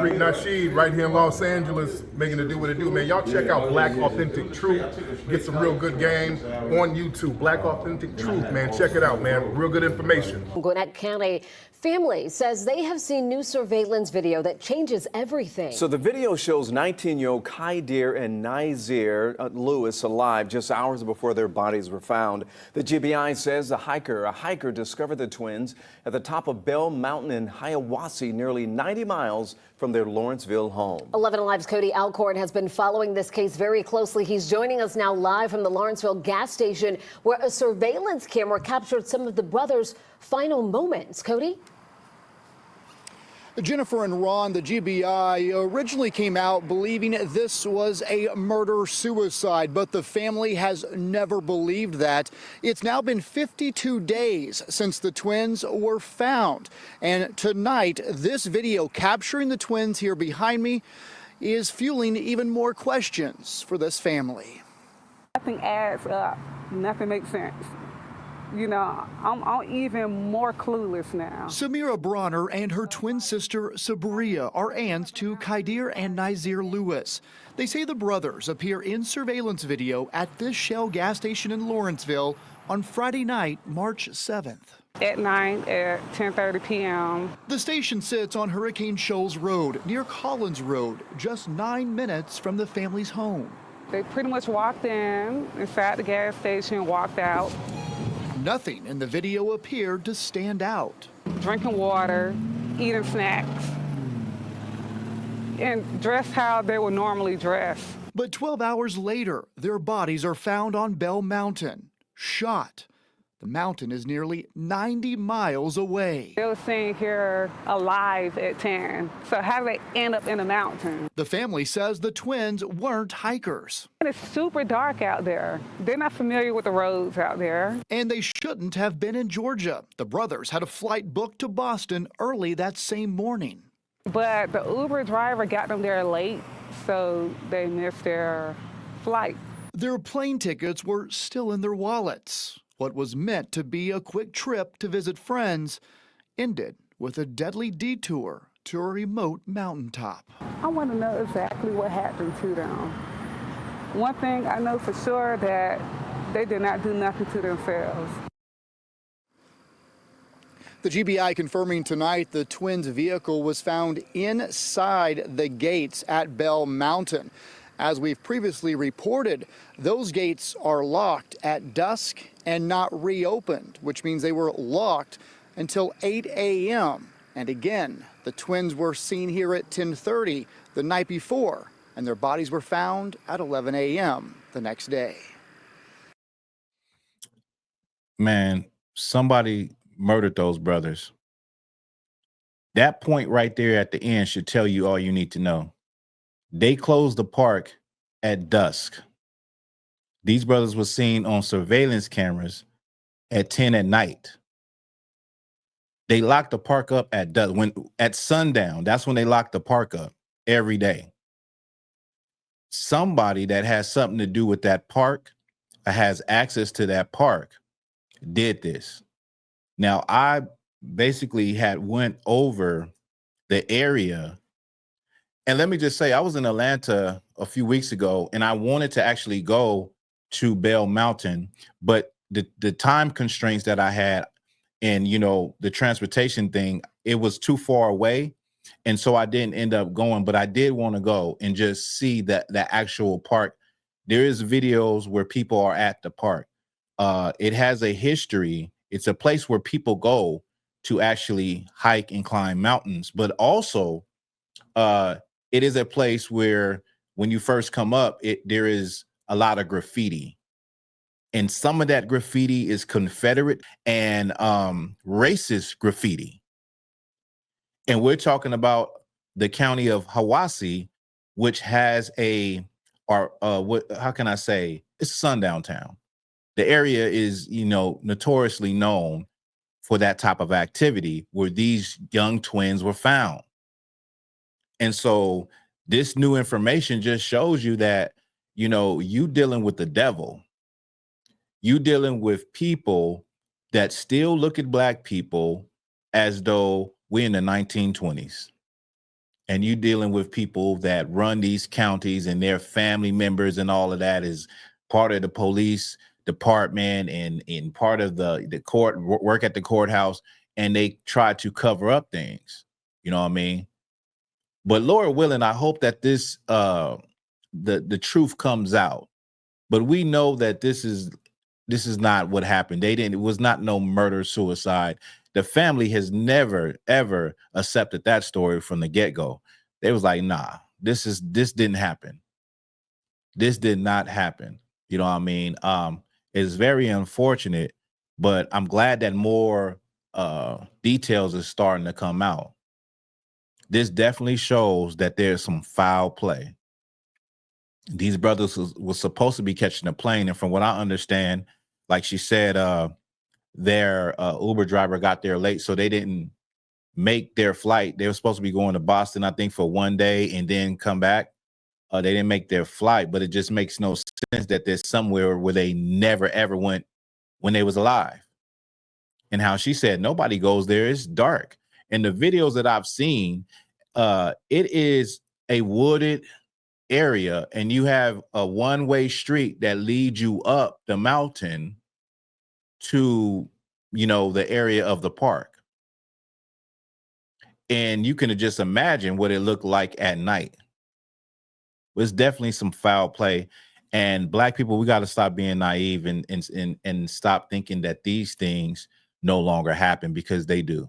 Street Nasheed right here in Los Angeles, making it do what it do, man. Y'all check out Black Authentic Truth. Get some real good game on YouTube. Black Authentic Truth, man. Check it out, man. Real good information. Gwinnett County family says they have seen new surveillance video that changes everything. So the video shows 19-year-old Qaadir and Nazir Lewis alive just hours before their bodies were found. The GBI says a hiker discovered the twins at the top of Bell Mountain in Hiawassee, nearly 90 miles from their Lawrenceville home. 11 Alive's Cody Alcorn has been following this case very closely. He's joining us now live from the Lawrenceville gas station, where a surveillance camera captured some of the brothers' final moments. Cody? Jennifer and Ron, the GBI originally came out believing this was a murder-suicide, but the family has never believed that. It's now been 52 days since the twins were found. And tonight, this video capturing the twins here behind me is fueling even more questions for this family. Nothing adds up. Nothing makes sense. You know, I'm even more clueless now. Samira Bronner and her twin sister Sabria are aunts to Qaadir and Nazir Lewis. They say the brothers appear in surveillance video at this Shell gas station in Lawrenceville on Friday night, March 7th. At night at 10:30 p.m. The station sits on Hurricane Shoals Road near Collins Road, just 9 minutes from the family's home. They pretty much walked inside the gas station, walked out. Nothing in the video appeared to stand out. Drinking water, eating snacks, and dressed how they would normally dress. But 12 hours later, their bodies are found on Bell Mountain, shot. The mountain is nearly 90 miles away. They were seen here alive at 10. So how do they end up in the mountain? The family says the twins weren't hikers. And it's super dark out there. They're not familiar with the roads out there. And they shouldn't have been in Georgia. The brothers had a flight booked to Boston early that same morning. But the Uber driver got them there late, so they missed their flight. Their plane tickets were still in their wallets. What was meant to be a quick trip to visit friends ended with a deadly detour to a remote mountaintop. I want to know exactly what happened to them. One thing I know for sure, that they did not do nothing to themselves. The GBI confirming tonight the twins' vehicle was found inside the gates at Bell Mountain. As we've previously reported, those gates are locked at dusk and not reopened, which means they were locked until 8 a.m. And again, the twins were seen here at 10:30 the night before, and their bodies were found at 11 a.m. the next day. Man, somebody murdered those brothers. That point right there at the end should tell you all you need to know. They closed the park at dusk. These brothers were seen on surveillance cameras at 10 at night. They locked the park up at dusk. At sundown, that's when they locked the park up every day. Somebody that has something to do with that park, has access to that park, did this. Now, I basically went over the area. And let me just say, I was in Atlanta a few weeks ago, and I wanted to actually go to Bell Mountain, but the time constraints that I had and, you know, the transportation thing, it was too far away. And so I didn't end up going, but I did want to go and just see the actual park. There is videos where people are at the park. It has a history. It's a place where people go to actually hike and climb mountains, but also, it is a place where when you first come up, there is a lot of graffiti. And some of that graffiti is Confederate and racist graffiti. And we're talking about the county of Hiawassee, which has how can I say? It's a sundown town. The area is, you know, notoriously known for that type of activity where these young twins were found. And so this new information just shows you that, you know, you dealing with the devil. You dealing with people that still look at Black people as though we're in the 1920s. and you dealing with people that run these counties and their family members and all of that is part of the police department and in part of the court work at the courthouse, and they try to cover up things. You know what I mean? But Lord willing, I hope that this the truth comes out. But we know that this is not what happened. It was not no murder suicide. The family has never ever accepted that story from the get-go. They was like, nah, this didn't happen. This did not happen. You know what I mean? It's very unfortunate, but I'm glad that more details are starting to come out. This definitely shows that there's some foul play. These brothers was supposed to be catching a plane, and from what I understand, like she said, their Uber driver got there late, so they didn't make their flight. They were supposed to be going to Boston, I think, for one day and then come back. They didn't make their flight, but it just makes no sense that there's somewhere where they never ever went when they was alive. And how she said nobody goes there. It's dark. And the videos that I've seen, it is a wooded area, and you have a one-way street that leads you up the mountain to, you know, the area of the park. And you can just imagine what it looked like at night. It's definitely some foul play. And Black people, we got to stop being naive and stop thinking that these things no longer happen, because they do.